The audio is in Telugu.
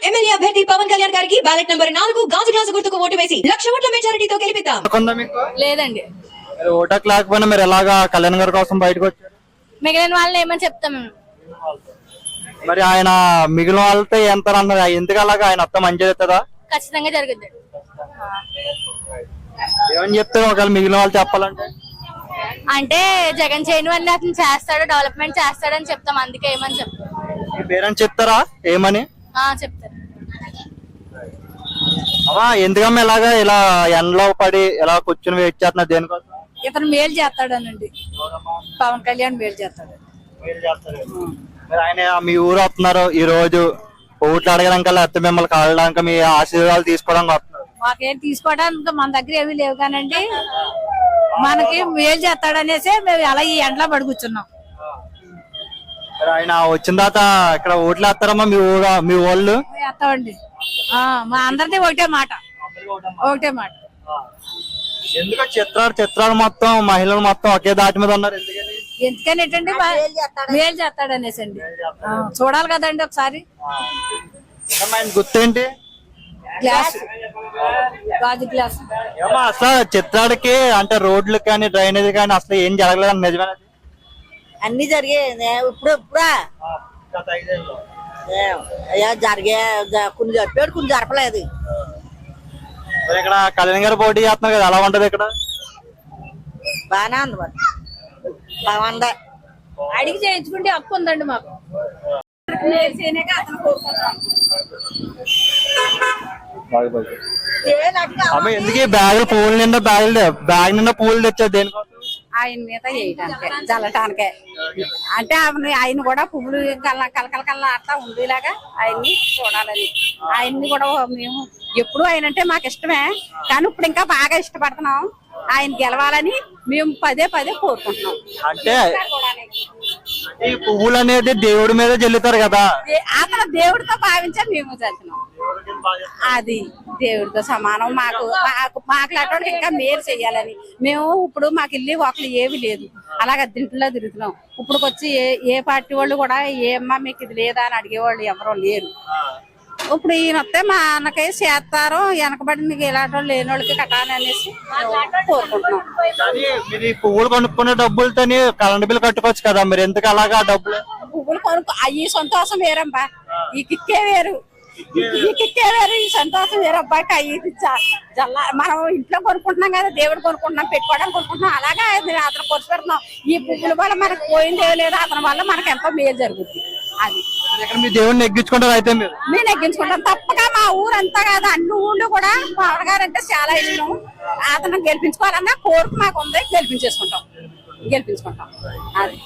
ఎమ్మెల్యే అభ్యర్థి పవన్ కళ్యాణ్ గారికి బ్యాలెట్ నంబర్ 4 గాజు గ్లాసు గుర్తుకు ఓటు వేసి 1,00,000 ఓట్ల మెజారిటీతో గెలిపిద్దాం. లేదండి. ఓటకు లేకపోయినా మీరు ఎలాగా కళ్యాణ్ గారి కోసం బయటకు వచ్చారు? మిగిలిన వాళ్ళని ఏమని చెప్తాం. మరి ఆయన మిగిలిన వాళ్ళతో ఎంత అన్నది ఎందుకు అలాగా ఆయన అత్త మంచిది అవుతుందా? ఖచ్చితంగా జరుగుద్ది. ఏమని చెప్తారు ఒకవేళ మిగిలిన వాళ్ళు చెప్పాలంటే? అంటే జగన్ చేయనివన్నీ అతను చేస్తాడు, డెవలప్మెంట్ చేస్తాడని చెప్తాం. అందుకే ఏమని చెప్తాం. మీ పేరెంట్స్ చెప్తారా ఏమని? చెప్తారు. అమ్మా ఎందుకమ్మా ఇలాగా ఇలా ఎండలో పడి ఇలా కూర్చుని వెయిట్ చేస్తున్నారు దేనికోసం? ఇతను మేలు చేస్తాడనండి. పవన్ కళ్యాణ్ మేలు చేస్తాడు. మరి ఆయన మీ ఊరు వస్తున్నారు ఈ రోజు ఓట్లు అడగడానికి లేకపోతే మిమ్మల్ని కలడానికి మీ ఆశీర్వాదాలు తీసుకోవడానికి వస్తున్నారు. మాకేం తీసుకోవడానికి మన దగ్గర ఏమీ లేవు కానండి, మనకి మేలు చేస్తాడనేసి మేము అలా ఈ ఎండలో పడి కూర్చున్నాం. మరి ఆయన వచ్చిన తర్వాత ఇక్కడ ఓట్లు వేస్తారమ్మా మీ వాళ్ళు? వేస్తామండి. మా అందరిది ఒకటే మాట, ఒకటే మాట. ఎందుకు చిత్రాలు మొత్తం మహిళలు మొత్తం ఒకే దాటి మీద ఉన్నారు ఎందుకని? ఎందుకని ఏంటండి మేలు చేస్తాడనేసి అండి. చూడాలి కదండి ఒకసారి. ఆయన గుర్తేంటి? గ్లాస్, గాజు గ్లాస్. ఏమో అసలు చిత్రాడికి అంటే రోడ్లు కానీ డ్రైనేజ్ కానీ అసలు ఏం జరగలేదు నిజమే? అన్ని జరిగాయి. ఇప్పుడా జరిగే కొన్ని జరిపాడు, కొన్ని జరపలేదు. ఇక్కడ కళ్యాణ్ గారు పోటీ చేస్తున్నారు కదా, ఎలా ఉంటది ఇక్కడ? బాగానే ఉంది మరి, బాగుందా? అడిగి చేయించుకుంటే హక్కు ఉందండి మాకు. అమ్మ ఎందుకు బ్యాగులు పూలు నిండా బ్యాగ్ నిండా పూలు తెచ్చారు దేనికోసం? ఆయన మీద వేయడానికే, చల్లటానికే. అంటే ఆయన కూడా పువ్వులు కలకల అట్లా ఉండేలాగా ఆయన్ని చూడాలని. ఆయన్ని కూడా మేము ఎప్పుడు ఆయన అంటే మాకు ఇష్టమే, కానీ ఇప్పుడు ఇంకా బాగా ఇష్టపడుతున్నాం. ఆయన గెలవాలని మేము పదే కోరుకుంటున్నాం. అంటే ఈ పువ్వులు అనేది దేవుడి మీద జల్లుతారు కదా, అతను దేవుడితో భావించా మేము చదువుతున్నాం. అది దేవుడితో సమానం. మాకు అటువంటి ఇంకా మేలు చెయ్యాలని మేము ఇప్పుడు మాకు ఇల్లు ఒకళ్ళు ఏమి లేదు, అలాగే దీంట్లో తిరుగుతున్నాం. ఇప్పుడు వచ్చి ఏ పార్టీ వాళ్ళు కూడా ఏమ్మా మీకు ఇది లేదా అని అడిగేవాళ్ళు ఎవరో లేరు. ఇప్పుడు ఈయన వస్తే మా అన్నకి చేస్తారు, వెనకబడి ఇలాంటి వాళ్ళు లేని వాళ్ళకి కట్టాలి అనేసి కోరుకుంటున్నాం. పువ్వులు కొనుక్కునే డబ్బులతోని కరెంట్ బిల్ కట్టుకోవచ్చు కదా, మీరు ఎందుకు అలాగా డబ్బులు? పువ్వులు ఈ సంతోషం వేరబ్బా, ఈ కిక్కే వేరు, ఈ సంతోషం వేరబ్బా. ఇది మనం ఇంట్లో కొనుక్కుంటున్నాం కదా, దేవుడు కొనుక్కుంటున్నాం, పెట్టుకోవడానికి కొనుక్కుంటున్నాం. అలాగా అతను ఖర్చు పెడుతున్నాం. ఈ పువ్వుల వల్ల మనకు పోయిందే లేదు, అతని వల్ల మనకు ఎంతో మేలు జరుగుతుంది. అది మీ దేవుడిని నెగ్గించుకుంటారు అయితే? మేము నెగ్గించుకుంటాం తప్పగా. మా ఊరంతా కాదు, అన్ని ఊళ్ళు కూడా పవన్ గారు అంటే చాలా ఇష్టం. అతను గెలిపించుకోవాలన్నా కోరిక మాకు ఉంది, గెలిపించుకుంటాం. అది